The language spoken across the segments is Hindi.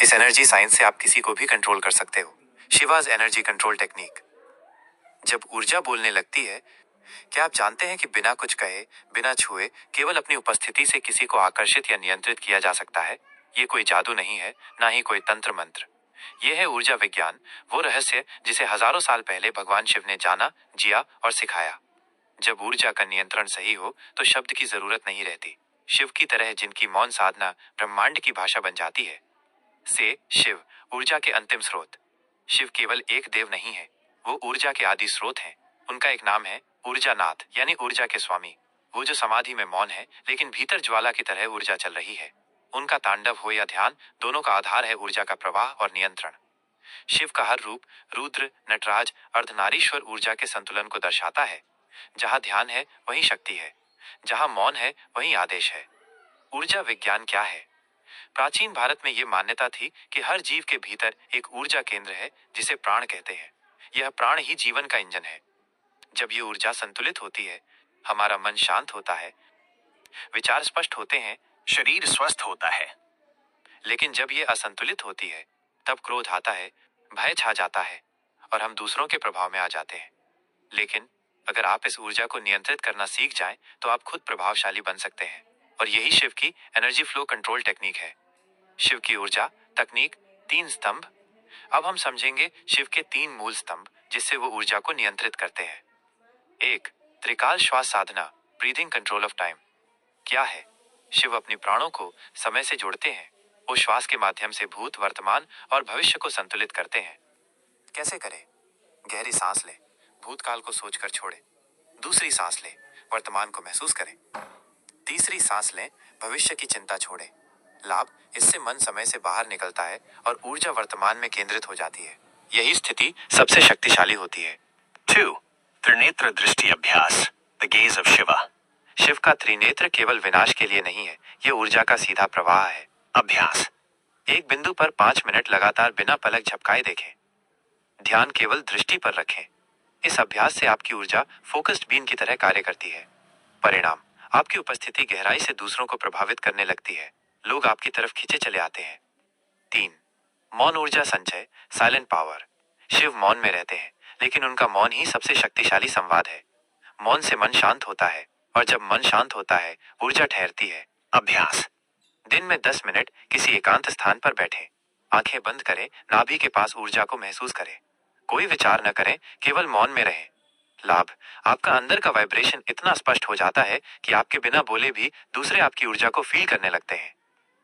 इस एनर्जी साइंस से आप किसी को भी कंट्रोल कर सकते हो। Shiva's energy control technique. जब ऊर्जा बोलने लगती है, क्या आप जानते हैं कि बिना कुछ कहे, बिना छुए, केवल अपनी उपस्थिति से किसी को आकर्षित या नियंत्रित किया जा सकता है? ये कोई जादू नहीं है, ना ही कोई तंत्र मंत्र। ये है ऊर्जा विज्ञान, वो रहस्य जिसे हजारों साल पहले भगवान शिव ने जाना, जिया और सिखाया। जब ऊर्जा का नियंत्रण सही हो तो शब्द की जरूरत नहीं रहती। शिव की तरह जिनकी मौन साधना ब्रह्मांड की भाषा बन जाती है। से शिव, ऊर्जा के अंतिम स्रोत। शिव केवल एक देव नहीं है, वो ऊर्जा के आदि स्रोत हैं। उनका एक नाम है ऊर्जानाथ, यानी ऊर्जा के स्वामी। वो जो समाधि में मौन है, लेकिन भीतर ज्वाला की तरह ऊर्जा चल रही है। उनका तांडव हो या ध्यान, दोनों का आधार है ऊर्जा का प्रवाह और नियंत्रण। शिव का हर रूप, रुद्र, नटराज, अर्धनारीश्वर, ऊर्जा के संतुलन को दर्शाता है। जहां ध्यान है वहीं शक्ति है, जहां मौन है वहीं आदेश है। ऊर्जा विज्ञान क्या है? प्राचीन भारत में ये मान्यता थी कि हर जीव के भीतर एक ऊर्जा केंद्र है जिसे प्राण कहते हैं। यह प्राण ही जीवन का इंजन है। जब ये ऊर्जा संतुलित होती है, हमारा मन शांत होता है, विचार स्पष्ट होते हैं, शरीर स्वस्थ होता है। लेकिन जब ये असंतुलित होती है, तब क्रोध आता है, भय छा जाता है और हम दूसरों के प्रभाव में आ जाते हैं। लेकिन अगर आप इस ऊर्जा को नियंत्रित करना सीख जाएं, तो आप खुद प्रभावशाली बन सकते हैं। और यही शिव की एनर्जी फ्लो कंट्रोल टेक्निक है। शिव की ऊर्जा तकनीक, 3 स्तंभ। अब हम समझेंगे शिव के 3 मूल स्तंभ जिससे वो ऊर्जा को नियंत्रित करते हैं। 1. त्रिकाल श्वास साधना, ब्रीदिंग कंट्रोल ऑफ टाइम। क्या है? शिव अपने प्राणों को समय से जोड़ते हैं। वो श्वास के माध्यम से भूत, वर्तमान और भविष्य को संतुलित करते हैं। कैसे करें? गहरी सांस लें, भूतकाल को सोचकर छोड़ें। दूसरी सांस लें, वर्तमान को महसूस करें। तीसरी सांस लें, भविष्य की चिंता छोड़ें। लाभ, इससे मन समय से बाहर निकलता है और ऊर्जा वर्तमान में केंद्रित हो जाती है। यही स्थिति सबसे शक्तिशाली होती है। 2. त्रिनेत्र दृष्टि अभ्यास, the gaze of Shiva. Shiv का त्रिनेत्र केवल विनाश के लिए नहीं है, ये ऊर्जा का सीधा प्रवाह है। अभ्यास, एक बिंदु पर 5 मिनट लगातार बिना पलक झपकाए देखें। ध्यान केवल दृष्टि पर रखें। इस अभ्यास से आपकी ऊर्जा फोकस्ड बीन की तरह कार्य करती है। परिणाम, आपकी उपस्थिति गहराई से दूसरों को प्रभावित करने लगती है। लोग आपकी तरफ खींचे चले आते हैं। 3. मौन ऊर्जा संचय, साइलेंट पावर। शिव मौन में रहते हैं, लेकिन उनका मौन ही सबसे शक्तिशाली संवाद है। मौन से मन शांत होता है और जब मन शांत होता है, ऊर्जा ठहरती है। अभ्यास, दिन में 10 मिनट किसी एकांत स्थान पर बैठें। आंखें बंद करें, नाभि के पास ऊर्जा को महसूस करें। कोई विचार न करें, केवल मौन में रहें। लाभ, आपका अंदर का वाइब्रेशन इतना स्पष्ट हो जाता है कि आपके बिना बोले भी दूसरे आपकी ऊर्जा को फील करने लगते हैं।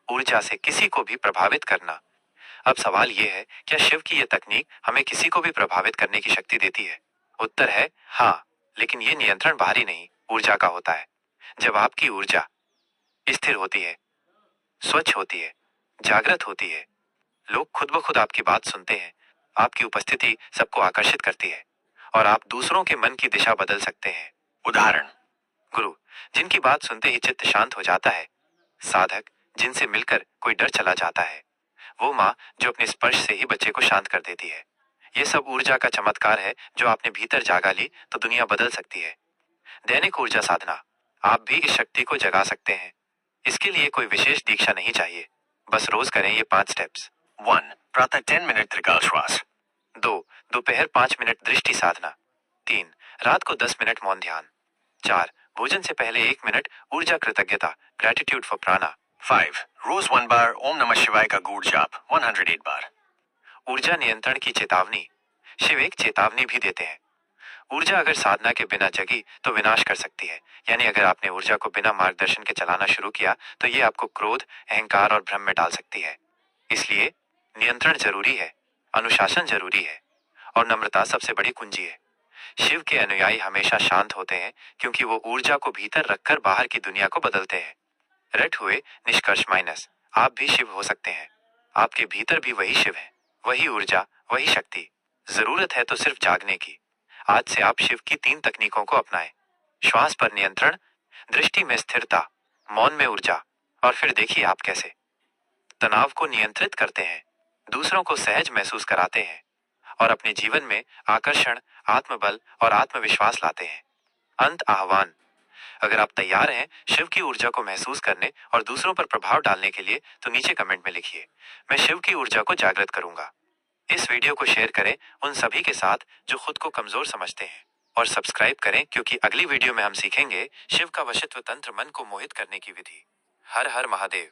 ऊर्जा से किसी को भी प्रभावित करना। अब सवाल यह है, क्या शिव की यह तकनीक हमें किसी को भी प्रभावित करने की शक्ति देती है? उत्तर है हाँ, लेकिन यह नियंत्रण बाहरी नहीं, ऊर्जा का होता है। जब आपकी ऊर्जा स्थिर होती है, स्वच्छ होती है, जागृत होती है, लोग खुद ब खुद आपकी बात सुनते हैं। आपकी उपस्थिति सबको आकर्षित करती है और आप दूसरों के मन की दिशा बदल सकते हैं। उदाहरण, गुरु, जिनकी बात सुनते ही चित्त शांत हो जाता है। साधक, जिनसे मिलकर कोई डर चला जाता है। वो माँ, जो अपने स्पर्श से ही बच्चे को शांत कर देती है। ये सब ऊर्जा का चमत्कार है जो आपने भीतर जागा ली तो दुनिया बदल सकती है। दैनिक ऊर्जा साधना, आप भी इस शक्ति को जगा सकते हैं। इसके लिए कोई विशेष दीक्षा नहीं चाहिए, बस रोज करें ये 5 स्टेप्स। 1. प्रातः 10 मिनट त्रिकाल श्वास। 2. दोपहर 5 मिनट दृष्टि साधना। 3. रात को 10 मिनट मौन ध्यान। 4. भोजन से पहले 1 मिनट ऊर्जा कृतज्ञता, ग्रेटिट्यूड फॉर प्राणा। 5. रोज 1 बार ओम नमः शिवाय का गूढ़ जाप 108 बार। ऊर्जा नियंत्रण की चेतावनी। शिव एक चेतावनी भी देते हैं। ऊर्जा अगर साधना के बिना जगी तो विनाश कर सकती है। यानी अगर आपने ऊर्जा को बिना मार्गदर्शन के चलाना शुरू किया तो ये आपको क्रोध, अहंकार और भ्रम में डाल सकती है। इसलिए नियंत्रण जरूरी है, अनुशासन जरूरी है और नम्रता सबसे बड़ी कुंजी है। शिव के अनुयायी हमेशा शांत होते हैं क्योंकि वो ऊर्जा को भीतर रखकर बाहर की दुनिया को बदलते हैं। रट हुए निष्कर्ष माइनस, आप भी शिव हो सकते हैं। आपके भीतर भी वही शिव है, वही ऊर्जा, वही शक्ति। जरूरत है तो सिर्फ जागने की। आज से आप शिव की 3 तकनीकों को अपनाएं। श्वास पर नियंत्रण, दृष्टि में स्थिरता, मौन में ऊर्जा, और फिर देखिए आप कैसे तनाव को नियंत्रित करते हैं, दूसरों को सहज महसूस कराते हैं और अपने जीवन में आकर्षण, आत्मबल और आत्मविश्वास लाते हैं। अंत आह्वान, अगर आप तैयार हैं शिव की ऊर्जा को महसूस करने और दूसरों पर प्रभाव डालने के लिए तो नीचे कमेंट में लिखिए, मैं शिव की ऊर्जा को जागृत करूंगा। इस वीडियो को शेयर करें उन सभी के साथ जो खुद को कमजोर समझते हैं, और सब्सक्राइब करें क्योंकि अगली वीडियो में हम सीखेंगे शिव का वशित्व तंत्र, मन को मोहित करने की विधि। हर हर महादेव।